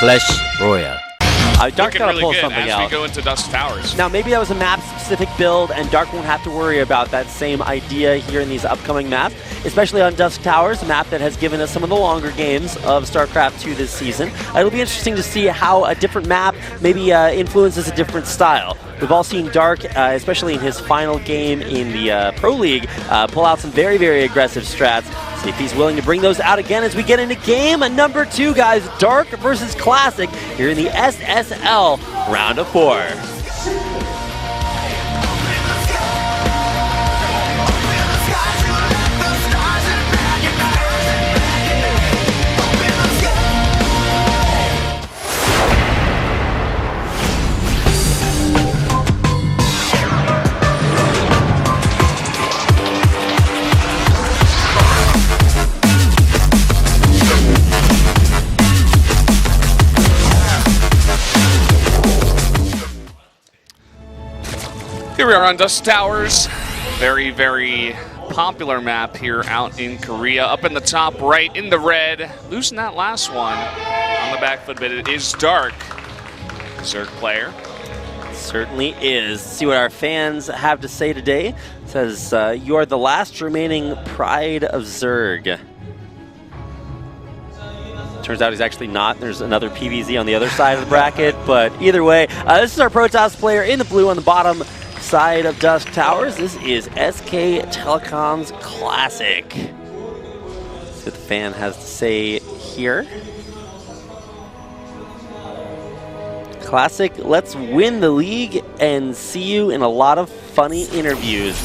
Clash Royale. Dark Looking gotta really pull good something as out. we go into Dusk Towers. Now, maybe that was a map-specific build, and Dark won't have to worry about that same idea here in these upcoming maps, especially on Dusk Towers, a map that has given us some of the longer games of StarCraft 2 this season. It'll be interesting to see how a different map maybe influences a different style. We've all seen Dark, especially in his final game in the Pro League, pull out some very, very aggressive strats. See if he's willing to bring those out again as we get into game number 2, guys. Dark versus Classic here in the SSL round of 4. Here we are on Dusk Towers. Very, very popular map here out in Korea. Up in the top right, in the red. Losing that last one on the back foot, but it is Dark. Zerg player. Certainly is. See what our fans have to say today. It says, you are the last remaining pride of Zerg. Turns out he's actually not. There's another PVZ on the other side of the bracket, but either way, this is our Protoss player in the blue on the bottom side of Dusk Towers. This is SK Telecom's Classic. Let's see what the fan has to say here. Classic, let's win the league and see you in a lot of funny interviews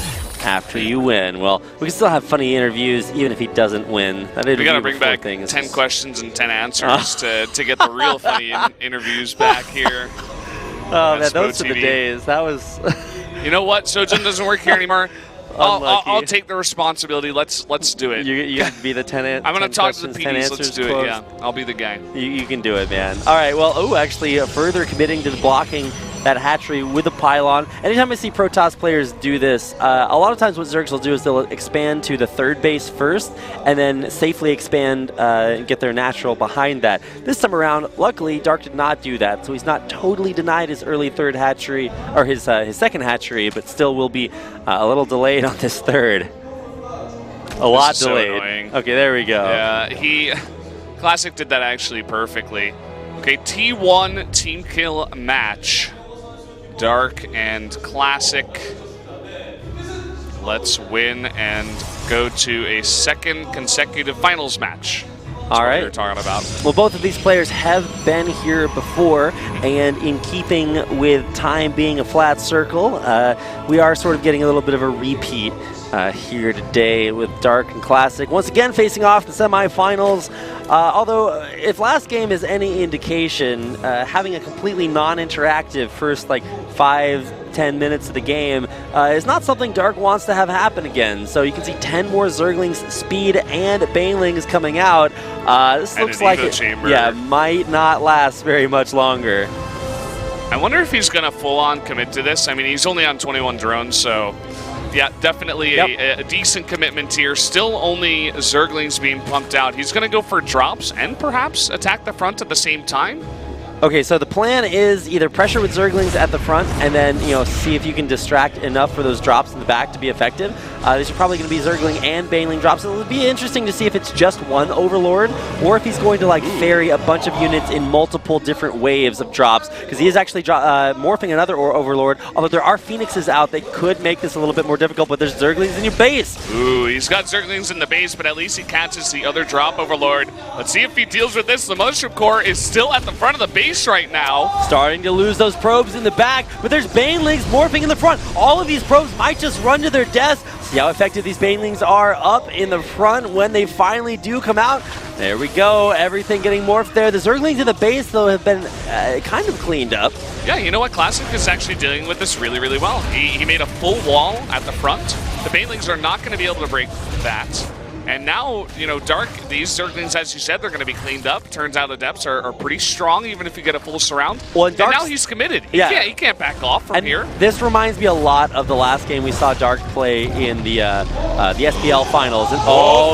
after you win. Well, we can still have funny interviews even if he doesn't win. We got to bring back 10 questions and 10 answers to get the real funny interviews back here. Oh man, those were the days. That was... You know what? Sojin doesn't work here anymore. I'll take the responsibility. Let's do it. You can be the 10 I'm going to talk to the questions, 10 PDs. answers Let's do closed. it, yeah. I'll be the guy. You can do it, man. All right, well, actually, further committing to blocking that hatchery with a pylon. Anytime I see Protoss players do this, a lot of times what Zergs will do is they'll expand to the third base first and then safely expand and get their natural behind that. This time around, luckily, Dark did not do that, so he's not totally denied his early third hatchery, or his second hatchery, but still will be a little delayed on this third. A lot delayed. So annoying. Okay, there we go. Yeah, Classic did that actually perfectly. Okay, T1 team kill match. Dark and Classic. Let's win and go to a second consecutive finals match. All right. We're talking about. Well, both of these players have been here before, and in keeping with time being a flat circle, we are sort of getting a little bit of a repeat here today with Dark and Classic. Once again, facing off the semifinals. Although, if last game is any indication, having a completely non-interactive first, 5-10 minutes of the game is not something Dark wants to have happen again. So you can see 10 more Zerglings, Speed, and Banelings coming out. This looks like it might not last very much longer. I wonder if he's going to full-on commit to this. I mean, he's only on 21 drones, so... Yeah, definitely a decent commitment here. Still only Zerglings being pumped out. He's going to go for drops and perhaps attack the front at the same time. Okay, so the plan is either pressure with Zerglings at the front and then, see if you can distract enough for those drops in the back to be effective. These are probably going to be Zergling and Baneling drops. It'll be interesting to see if it's just one Overlord or if he's going to ferry a bunch of units in multiple different waves of drops, because he is actually morphing another Overlord, although there are Phoenixes out that could make this a little bit more difficult, but there's Zerglings in your base. Ooh, he's got Zerglings in the base, but at least he catches the other drop Overlord. Let's see if he deals with this. The Mothership Core is still at the front of the base right now. Starting to lose those probes in the back, but there's Banelings morphing in the front. All of these probes might just run to their deaths. See how effective these Banelings are up in the front when they finally do come out. There we go, everything getting morphed there. The Zerglings in the base, though, have been kind of cleaned up. Yeah, you know what? Classic is actually dealing with this really, really well. He made a full wall at the front. The Banelings are not going to be able to break that. And now, Dark, these Zerglings, as you said, they're going to be cleaned up. Turns out the depths are pretty strong, even if you get a full surround. Well, and now he's committed. He can't back off from here. This reminds me a lot of the last game we saw Dark play in the SPL finals. And,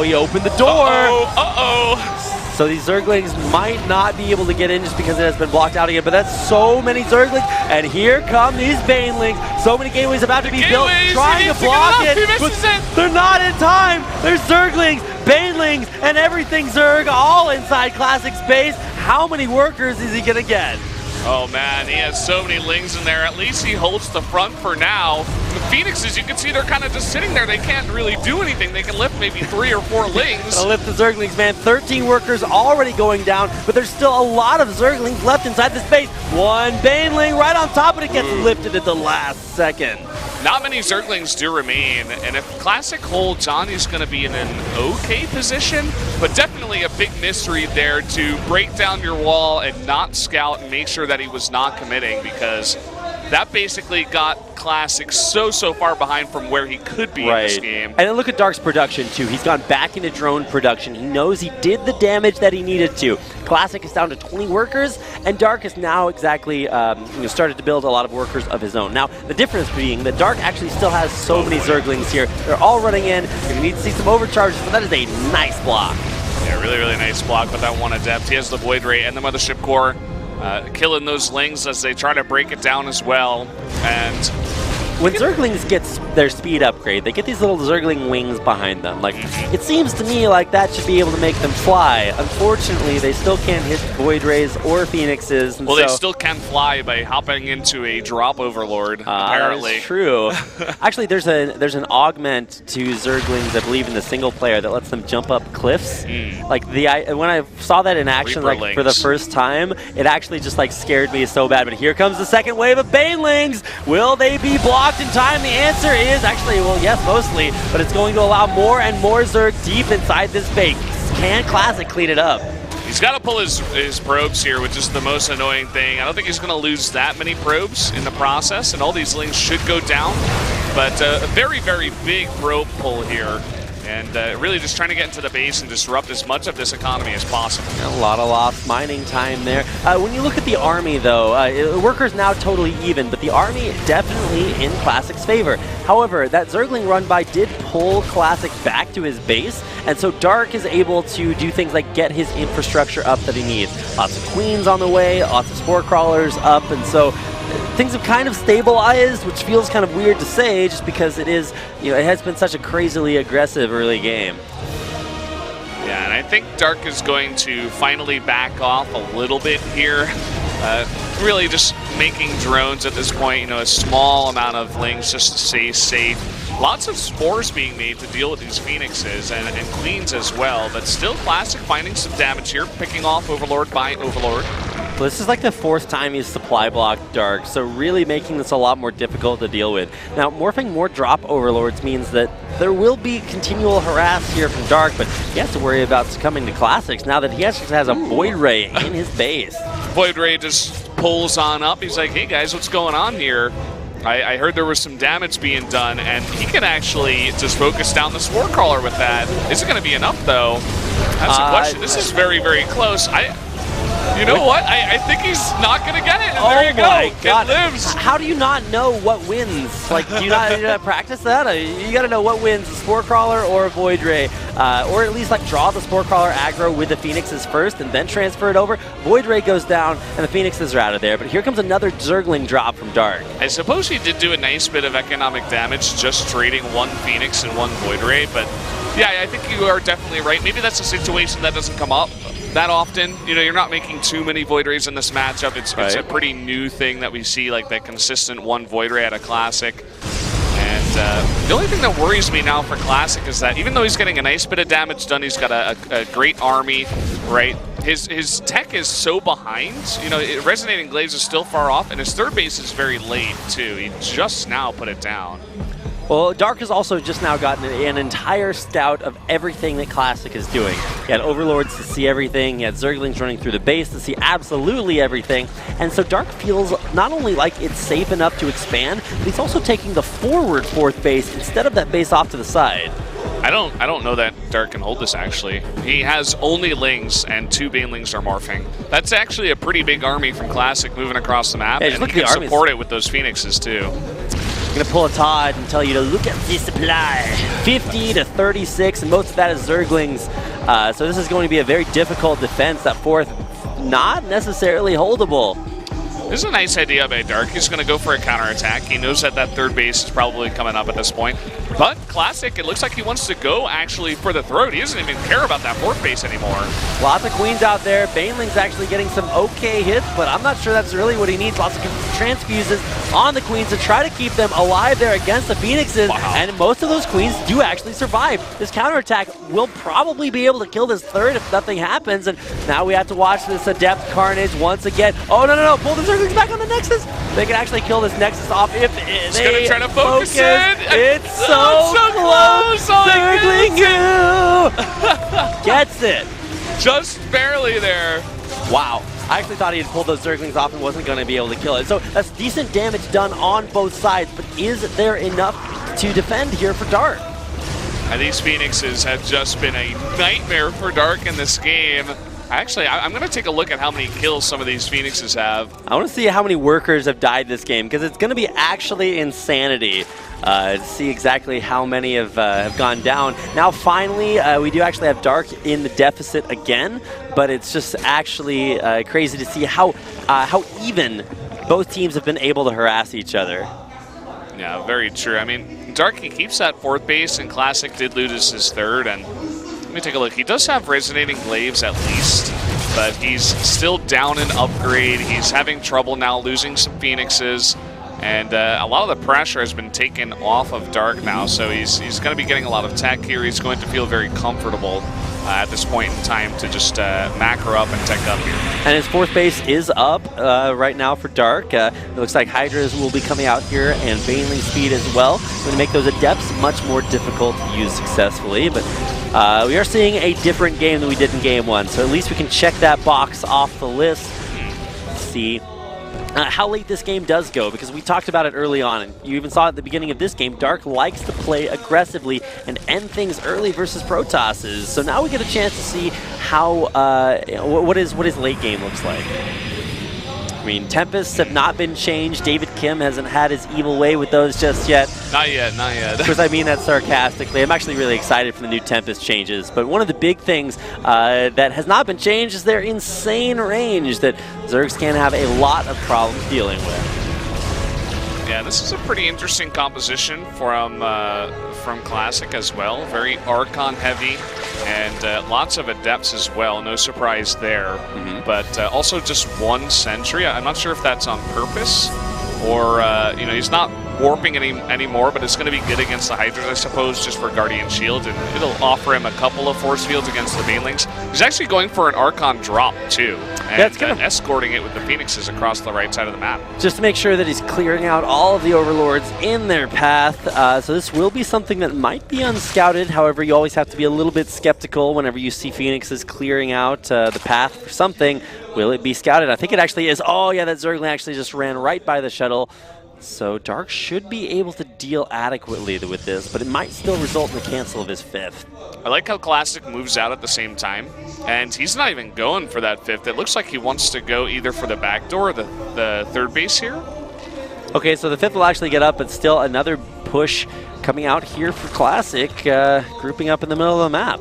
he opened the door. Uh-oh. So these Zerglings might not be able to get in just because it has been blocked out again, but that's so many Zerglings, and here come these Banelings. So many gateways about to be built, trying to block it, but they're not in time. There's Zerglings, Banelings, and everything Zerg all inside Classic space. How many workers is he gonna get? Oh man, he has so many Lings in there. At least he holds the front for now. The Phoenixes, you can see they're kind of just sitting there. They can't really do anything. They can lift maybe 3 or 4 Lings. Gonna lift the Zerglings, man. 13 workers already going down, but there's still a lot of Zerglings left inside the space. One Baneling right on top, but it gets lifted at the last second. Not many Zerglings do remain, and if Classic holds on, he's going to be in an okay position, but definitely a big mystery there to break down your wall and not scout and make sure that he was not committing, because that basically got Classic so far behind from where he could be in this game. And then look at Dark's production too. He's gone back into drone production. He knows he did the damage that he needed to. Classic is down to 20 workers, and Dark has now exactly started to build a lot of workers of his own. Now, the difference being that Dark actually still has so many Zerglings here. They're all running in. You're going to need to see some overcharges, but that is a nice block. Yeah, really nice block with that one Adept. He has the Void Ray and the Mothership Core. Killing those Lings as they try to break it down as well. And when Zerglings get their speed upgrade, they get these little Zergling wings behind them. Like, it seems to me like that should be able to make them fly. Unfortunately, they still can't hit Void Rays or Phoenixes. And well, they still can fly by hopping into a Drop Overlord, apparently. That's true. Actually, there's an augment to Zerglings, I believe, in the single player that lets them jump up cliffs. Like, when I saw that in action for the first time, it actually just like scared me so bad. But here comes the second wave of Banelings. Will they be blocked in time? The answer is actually, well, yes, mostly, but it's going to allow more and more Zerg deep inside this base. Can Classic clean it up? He's got to pull his probes here, which is the most annoying thing. I don't think he's going to lose that many probes in the process, and all these Lings should go down. But a very big probe pull here. And really just trying to get into the base and disrupt as much of this economy as possible. A lot of lost mining time there. When you look at the army, though, workers now totally even, but the army definitely in Classic's favor. However, that Zergling run by did pull Classic back to his base, and so Dark is able to do things like get his infrastructure up that he needs. Lots of Queens on the way, lots of Spore Crawlers up, and so things have kind of stabilized, which feels kind of weird to say just because it is, it has been such a crazily aggressive early game. Yeah, and I think Dark is going to finally back off a little bit here. Really just making drones at this point, a small amount of Lings just to stay safe. Lots of spores being made to deal with these Phoenixes and Queens as well, but still Classic finding some damage here, picking off Overlord by Overlord. Well, this is like the 4th time he's supply blocked Dark, so really making this a lot more difficult to deal with. Now, morphing more drop Overlords means that there will be continual harass here from Dark, but he has to worry about succumbing to Classics now that he actually has a Void Ray in his base. Void Ray just pulls on up. He's like, hey guys, what's going on here? I heard there was some damage being done, and he can actually just focus down the Spore Crawler with that. Is it going to be enough, though? That's a question. This is very very close. You know what? I think he's not going to get it. And there you go. God. It lives. How do you not know what wins? Like, do you not practice that? You got to know what wins, a Spore Crawler or a Void Ray. Or at least like draw the Spore Crawler aggro with the Phoenixes first and then transfer it over. Void Ray goes down and the Phoenixes are out of there. But here comes another Zergling drop from Dark. I suppose he did do a nice bit of economic damage just trading one Phoenix and one Void Ray. But yeah, I think you are definitely right. Maybe that's a situation that doesn't come up that often. You're not making too many Void Rays in this matchup. It's a pretty new thing that we see, like that consistent one Void Ray at a Classic. And the only thing that worries me now for Classic is that even though he's getting a nice bit of damage done, he's got a great army, right? His tech is so behind. Resonating Glaives is still far off, and his third base is very late, too. He just now put it down. Well, Dark has also just now gotten an entire scout of everything that Classic is doing. He had Overlords to see everything, he had Zerglings running through the base to see absolutely everything, and so Dark feels not only like it's safe enough to expand, but he's also taking the forward 4th base instead of that base off to the side. I don't know that Dark can hold this, actually. He has only Lings, and 2 Banelings are morphing. That's actually a pretty big army from Classic moving across the map, and he can support it with those Phoenixes, too. I'm going to pull a Todd and tell you to look at the supply. 50 to 36, and most of that is Zerglings. So this is going to be a very difficult defense. That fourth, not necessarily holdable. This is a nice idea by Dark. He's going to go for a counterattack. He knows that that third base is probably coming up at this point. But Classic, it looks like he wants to go actually for the throat. He doesn't even care about that fourth base anymore. Lots of queens out there. Baneling's actually getting some okay hits, but I'm not sure that's really what he needs. Lots of transfuses on the queens to try to keep them alive there against the Phoenixes. Wow. And most of those queens do actually survive. This counterattack will probably be able to kill this third if nothing happens. And now we have to watch this Adept Carnage once again. Oh, no. Pull the Zerglings back on the Nexus. They can actually kill this Nexus off if He's they going to try to focus in. It's so close. Zergling gets it. Just barely there. Wow. I actually thought he had pulled those Zerglings off and wasn't going to be able to kill it. So that's decent damage done on both sides, but is there enough to defend here for Dark? And these Phoenixes have just been a nightmare for Dark in this game. Actually, I'm going to take a look at how many kills some of these Phoenixes have. I want to see how many workers have died this game, because it's going to be actually insanity to see exactly how many have gone down. Now, finally, we do actually have Dark in the deficit again, but it's just actually crazy to see how even both teams have been able to harass each other. Yeah, very true. I mean, Dark, he keeps that fourth base, and Classic did lose his third, and let me take a look. He does have Resonating Glaives at least, but he's still down in upgrade. He's having trouble now losing some Phoenixes, and a lot of the pressure has been taken off of Dark now, so he's going to be getting a lot of tech here. He's going to feel very comfortable at this point in time to just macro up and tech up here. And his fourth base is up right now for Dark. It looks like Hydras will be coming out here, and Baneling Speed as well. Going to make those Adepts much more difficult to use successfully, but we are seeing a different game than we did in Game 1, so at least we can check that box off the list. See how late this game does go, because we talked about it early on, and you even saw at the beginning of this game, Dark likes to play aggressively and end things early versus Protosses. So now we get a chance to see how what his late game looks like. I mean, Tempests have not been changed. David Kim hasn't had his evil way with those just yet. Not yet. Of course, I mean that sarcastically. I'm actually really excited for the new Tempest changes. But one of the big things that has not been changed is their insane range that Zergs can have a lot of problems dealing with. Yeah, this is a pretty interesting composition from Classic as well. Very Archon heavy, and lots of Adepts as well. No surprise there. But also just one Sentry. I'm not sure if that's on purpose, or he's not warping anymore, but it's going to be good against the Hydras, I suppose, just for Guardian Shield, and it'll offer him a couple of force fields against the Banelings. He's actually going for an Archon drop, too, and escorting it with the Phoenixes across the right side of the map. Just to make sure that he's clearing out all of the Overlords in their path, so this will be something that might be unscouted. However, you always have to be a little bit skeptical whenever you see Phoenixes clearing out the path for something. Will it be scouted? I think it actually is. Oh, yeah, that Zergling actually just ran right by the shuttle. So Dark should be able to deal adequately with this, but it might still result in the cancel of his fifth. I like how Classic moves out at the same time, and he's not even going for that fifth. It looks like he wants to go either for the back door or the third base here. Okay, so the fifth will actually get up, but still another push coming out here for Classic, grouping up in the middle of the map.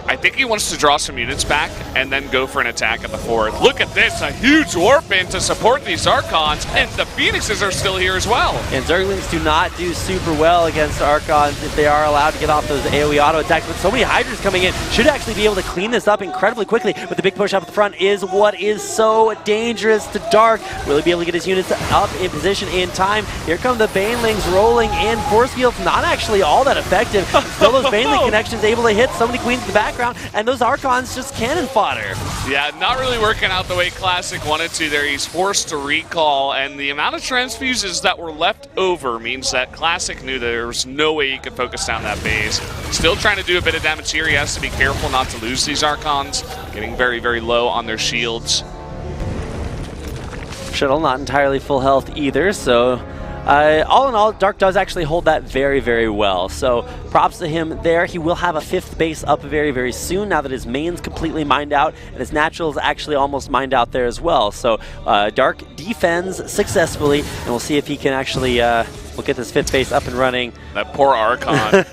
I think he wants to draw some units back and then go for an attack at the fourth. Look at this, a huge warp in to support these Archons, and the Phoenixes are still here as well. And Zerglings do not do super well against Archons if they are allowed to get off those AoE auto attacks, but so many Hydras coming in should actually be able to clean this up incredibly quickly, but the big push up at the front is what is so dangerous to Dark. Will he be able to get his units up in position in time? Here come the Banelings rolling in. Force fields not actually all that effective. Still those Baneling connections able to hit so many queens in the background, and those Archons just cannon fodder. Yeah, not really working out the way Classic wanted to there. He's forced to recall, and the amount of transfuses that were left over means that Classic knew there was no way he could focus down that base. Still trying to do a bit of damage here. He has to be careful not to lose these Archons, getting very, very low on their shields. Shuttle not entirely full health either, so all in all, Dark does actually hold that very, very well. So props to him there. He will have a fifth base up very, very soon now that his main's completely mined out and his natural is actually almost mined out there as well. So Dark defends successfully, and we'll see if he can actually We'll get this 5th base up and running. That poor Archon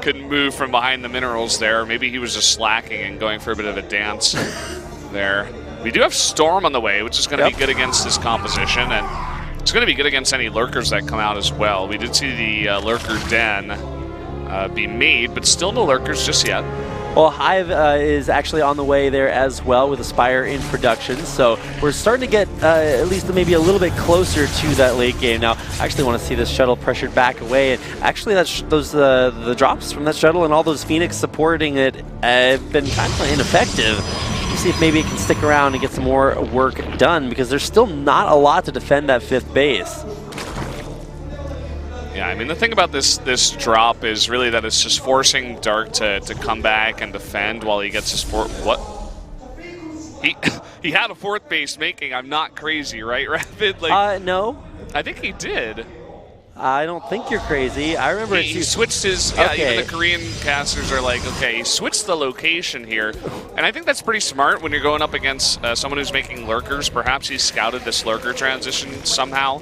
couldn't move from behind the minerals there. Maybe he was just slacking and going for a bit of a dance there. We do have Storm on the way, which is going to be good against this composition, and it's going to be good against any lurkers that come out as well. We did see the lurker den be made, but still no lurkers just yet. Well, Hive is actually on the way there as well with Aspire in production, so we're starting to get at least maybe a little bit closer to that late game. Now, I actually want to see this shuttle pressured back away, and actually the drops from that shuttle and all those Phoenix supporting it have been kind of ineffective. We'll see if maybe it can stick around and get some more work done, because there's still not a lot to defend that 5th base. Yeah, I mean, the thing about this drop is really that it's just forcing Dark to come back and defend while he gets his what? He had a 4th base making. I'm not crazy, right, Rapid? Like, no. I think he did. I don't think you're crazy. I remember he switched his. Yeah, even the Korean casters are like, okay, he switched the location here, and I think that's pretty smart when you're going up against someone who's making lurkers. Perhaps he scouted this lurker transition somehow.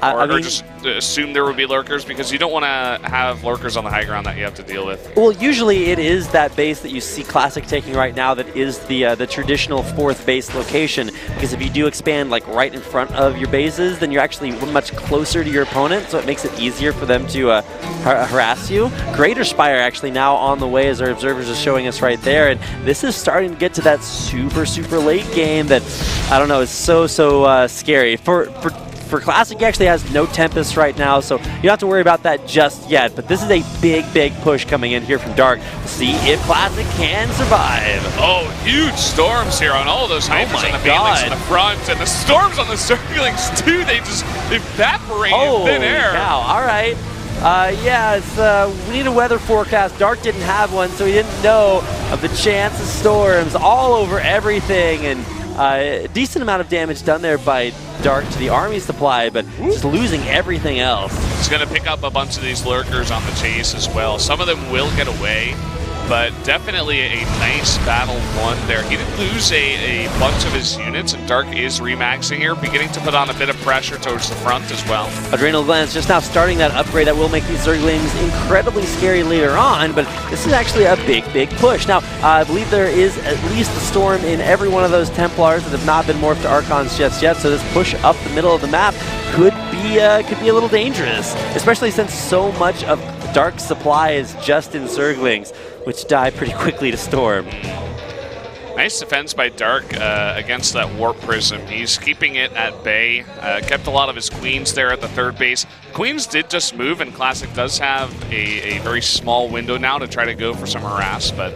Or just assume there would be lurkers, because you don't want to have lurkers on the high ground that you have to deal with. Well, usually it is that base that you see Classic taking right now that is the traditional 4th base location, because if you do expand like right in front of your bases, then you're actually much closer to your opponent, so it makes it easier for them to harass you. Greater Spire actually now on the way, as our observers are showing us right there, and this is starting to get to that super late game that, I don't know, is so scary. For Classic, he actually has no Tempest right now, so you don't have to worry about that just yet. But this is a big push coming in here from Dark. We'll see if Classic can survive. Oh, huge storms here on all of those Hypers and the Banelings in the front, and the storms on the Circlings too. They just evaporate in thin air. Cow. All right. Yeah, we need a weather forecast. Dark didn't have one, so he didn't know of the chance of storms all over everything, and a decent amount of damage done there by Dark to the army supply, but just losing everything else. He's going to pick up a bunch of these lurkers on the chase as well. Some of them will get away, but definitely a nice battle won there. He did lose a bunch of his units, and Dark is remaxing here, beginning to put on a bit of pressure towards the front as well. Adrenal Glands just now starting that upgrade that will make these Zerglings incredibly scary later on, but this is actually a big push. Now, I believe there is at least a storm in every one of those Templars that have not been morphed to Archons just yet, so this push up the middle of the map could be a little dangerous, especially since so much of Dark's supply is just in Zerglings, which die pretty quickly to Storm. Nice defense by Dark against that Warp Prism. He's keeping it at bay. Kept a lot of his Queens there at the 3rd base. Queens did just move, and Classic does have a very small window now to try to go for some harass, but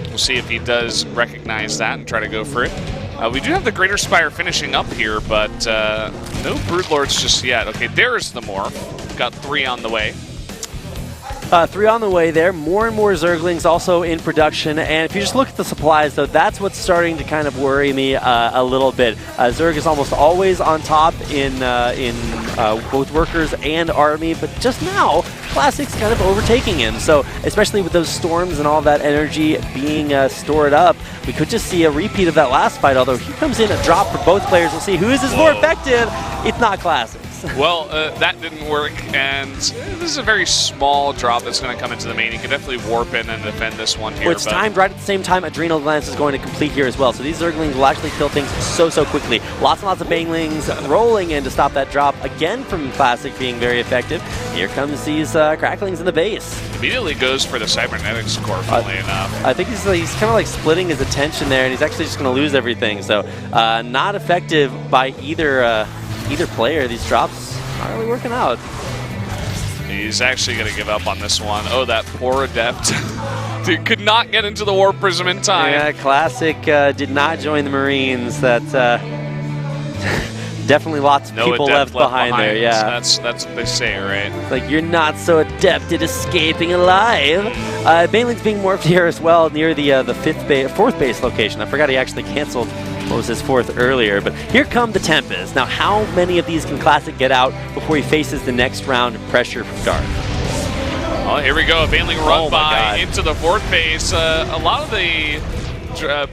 we'll see if he does recognize that and try to go for it. We do have the Greater Spire finishing up here, but no Broodlords just yet. Okay, there's the morph. Got 3 on the way. 3 on the way there. More and more Zerglings also in production. And if you just look at the supplies, though, that's what's starting to kind of worry me a little bit. Zerg is almost always on top in both workers and army, but just now, Classic's kind of overtaking him. So, especially with those storms and all that energy being stored up, we could just see a repeat of that last fight, although he comes in a drop for both players. We'll see who is more effective. It's not Classic. Well, that didn't work, and this is a very small drop that's going to come into the main. You can definitely warp in and defend this one here. Well, it's timed right at the same time Adrenal Glands is going to complete here as well. So these Zerglings will actually kill things so quickly. Lots and lots of Banelings rolling in to stop that drop, again from Classic being very effective. Here comes these Cracklings in the base. Immediately goes for the Cybernetics core, funnily enough. I think he's kind of like splitting his attention there, and he's actually just going to lose everything. So not effective by either player. These drops aren't really working out. He's actually going to give up on this one. Oh, that poor Adept. Dude, could not get into the Warp Prism in time. Yeah, Classic did not join the Marines. That definitely lots of people left behind there. Yeah, that's what they say, right? Like, you're not so adept at escaping alive. Baneling's being morphed here as well near the 4th base location. I forgot he actually canceled what was his 4th earlier, but here come the Tempest. Now, how many of these can Classic get out before he faces the next round of pressure from Dark? Oh, here we go. A Baneling run by into the 4th base. A lot of the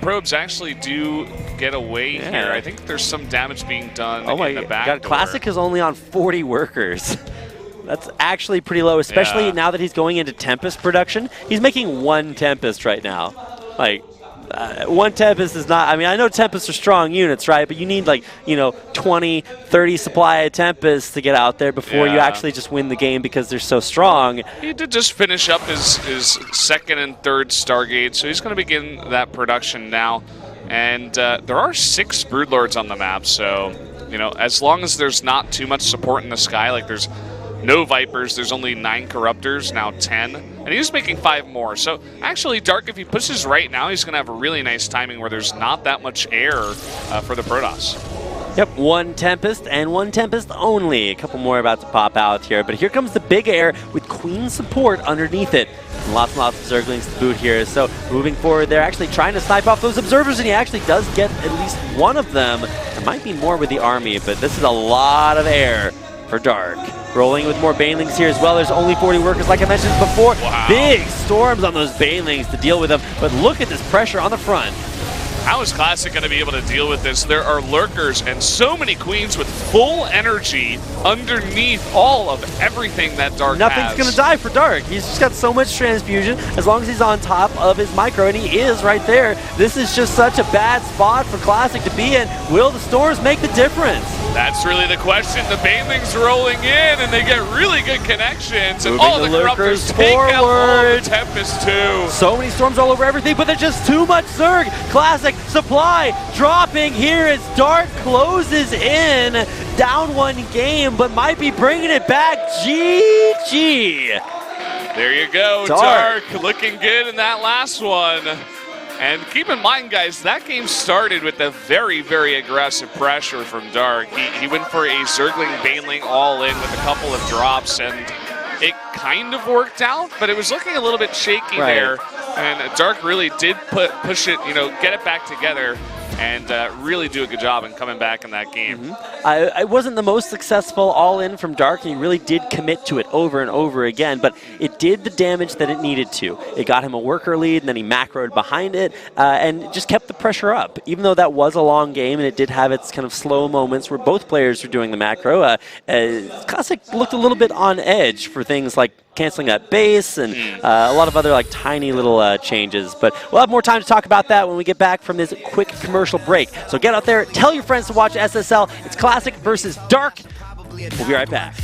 probes actually do get away here. I think there's some damage being done in the back door. Classic is only on 40 workers. That's actually pretty low, especially now that he's going into Tempest production. He's making 1 Tempest right now. Like, 1 Tempest is not, I mean, I know Tempests are strong units, right? But you need, like, 20, 30 supply of Tempest to get out there before you actually just win the game because they're so strong. He did just finish up his second and third Stargate, so he's going to begin that production now. And there are 6 Broodlords on the map, so, as long as there's not too much support in the sky, like there's no Vipers, there's only 9 Corruptors, now 10. And he's making 5 more. So actually, Dark, if he pushes right now, he's going to have a really nice timing where there's not that much air for the Protoss. Yep, 1 Tempest and 1 Tempest only. A couple more about to pop out here. But here comes the big air with Queen support underneath it. And lots of Zerglings to boot here. So moving forward, they're actually trying to snipe off those observers, and he actually does get at least one of them. There might be more with the army, but this is a lot of air for Dark. Rolling with more Banelings here as well. There's only 40 workers, like I mentioned before. Wow. Big storms on those Banelings to deal with them. But look at this pressure on the front. How is Classic going to be able to deal with this? There are lurkers and so many queens with full energy underneath all of everything that Dark has. Nothing's going to die for Dark. He's just got so much transfusion as long as he's on top of his micro, and he is right there. This is just such a bad spot for Classic to be in. Will the storms make the difference? That's really the question. The Banelings rolling in, and they get really good connections. And Moving all the Corruptors take out all the Tempest too. So many storms all over everything, but there's just too much Zerg. Classic supply dropping here as Dark closes in. Down 1 game, but might be bringing it back. GG. There you go. Dark looking good in that last one. And keep in mind, guys, that game started with a very, very aggressive pressure from Dark. He went for a Zergling Baneling all in with a couple of drops, and it kind of worked out, but it was looking a little bit shaky there. And Dark really did push it, get it back together, and really do a good job in coming back in that game. I wasn't the most successful all-in from Dark, and he really did commit to it over and over again, but it did the damage that it needed to. It got him a worker lead, and then he macroed behind it, and just kept the pressure up. Even though that was a long game, and it did have its kind of slow moments where both players were doing the macro, Classic looked a little bit on edge for things like canceling that base and a lot of other like tiny little changes. But we'll have more time to talk about that when we get back from this quick commercial break. So get out there, tell your friends to watch SSL. It's Classic versus Dark. We'll be right back.